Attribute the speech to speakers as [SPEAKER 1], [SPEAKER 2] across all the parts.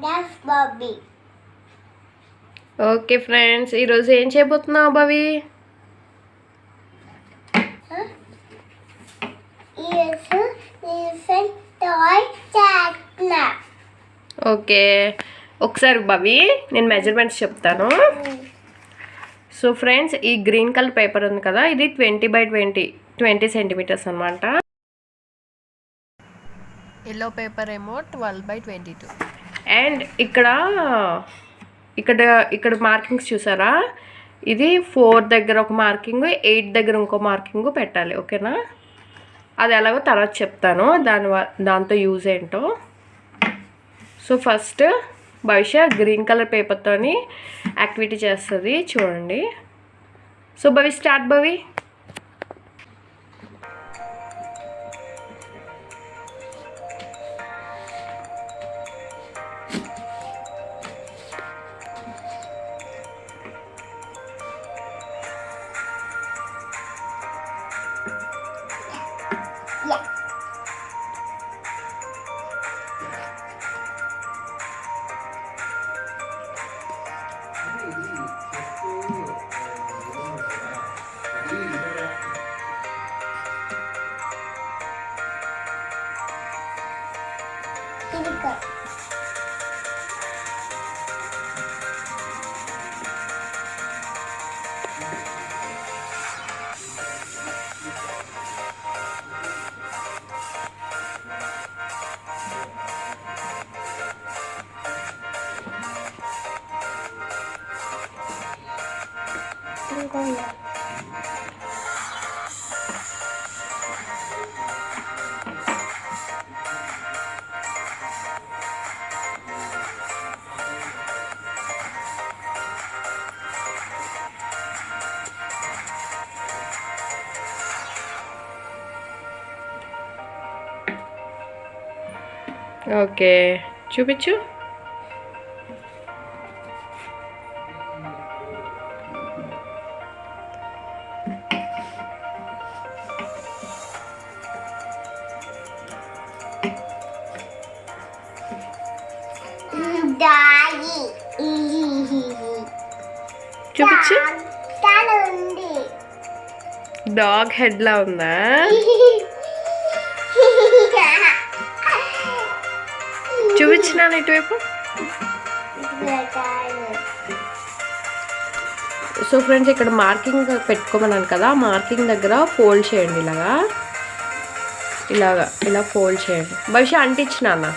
[SPEAKER 1] Bindasbhavi.
[SPEAKER 2] Okay friends, ఈరోజు ఏం చేయబోతున్నావు భవి? Okay, ఒకసారి భవి నేను మెజర్మెంట్స్ చెప్తాను. సో ఫ్రెండ్స్, ఈ గ్రీన్ కలర్ పేపర్ ఉంది కదా, ఇది 20 సెంటీమీటర్స్ అనమాట. ఎల్లో పేపర్ ఏమో 12/22. అండ్ ఇక్కడ మార్కింగ్స్ చూసారా, ఇది 4 దగ్గర ఒక మార్కింగ్, 8 దగ్గర ఇంకో మార్కింగ్ పెట్టాలి. ఓకేనా? అది ఎలాగో తర్వాత చెప్తాను, దాంతో యూజ్ ఏంటో. So first Bhavishya green colour పేపర్తోని యాక్టివిటీ చేస్తుంది, చూడండి. So Bhavi start Bhavi. Okay, చూపించు. చూపించు. డాగ్ హెడ్ లా ఉందా? చూపించినా ఇటువైపు. సో ఫ్రెండ్స్, ఇక్కడ మార్కింగ్ పెట్టుకోమన్నాను కదా, మార్కింగ్ దగ్గర ఫోల్డ్ చేయండి, ఇలా ఫోల్డ్ చేయండి. భవిష్య అంటించినా అన్న.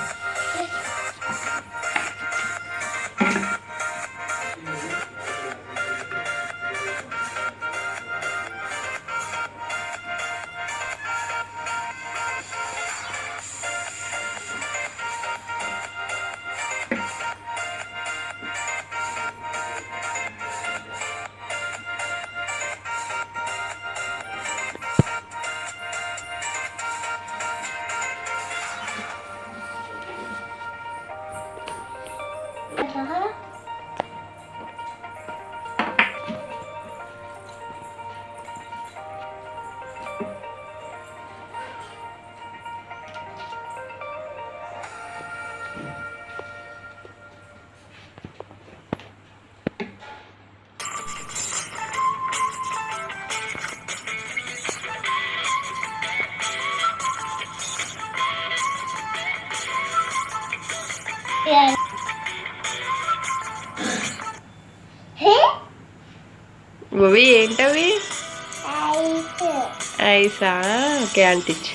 [SPEAKER 2] భవి ఏంటవి? ఐసా? ఓకే, అంటించు.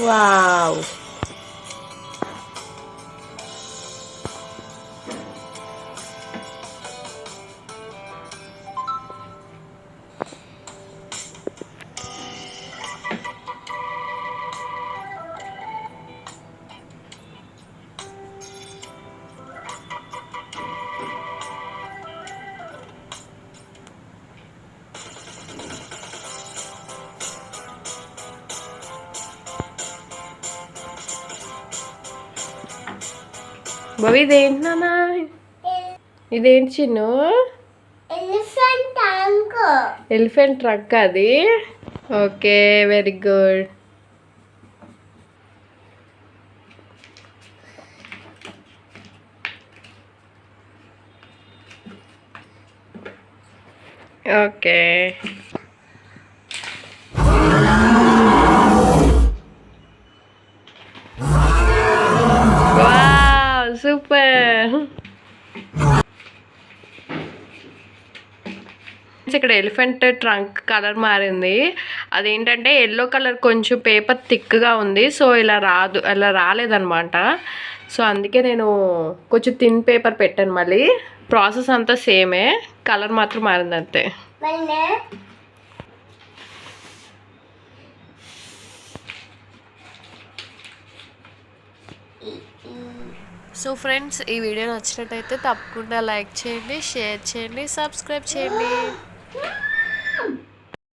[SPEAKER 2] వావ్. భవి ఇదేంటి నాన్న? ఇదేంటి చిన్ను? ఎలిఫెంట్ ట్రక్ అది. Okay, very good. Okay, wow super. ఇక్కడ ఎలిఫెంట్ ట్రంక్ కలర్ మారింది. అదేంటంటే ఎల్లో కలర్ కొంచెం పేపర్ థిక్గా ఉంది. సో ఇలా రాలేదన్నమాట. సో అందుకే నేను కొంచెం థిన్ పేపర్ పెట్టాను. మళ్ళీ ప్రాసెస్ అంతా సేమే, కలర్ మాత్రం మారింది అంతే. సో ఫ్రెండ్స్, ఈ వీడియో నచ్చినట్టయితే తప్పకుండా లైక్ చేయండి, షేర్ చేయండి, సబ్స్క్రైబ్ చేయండి.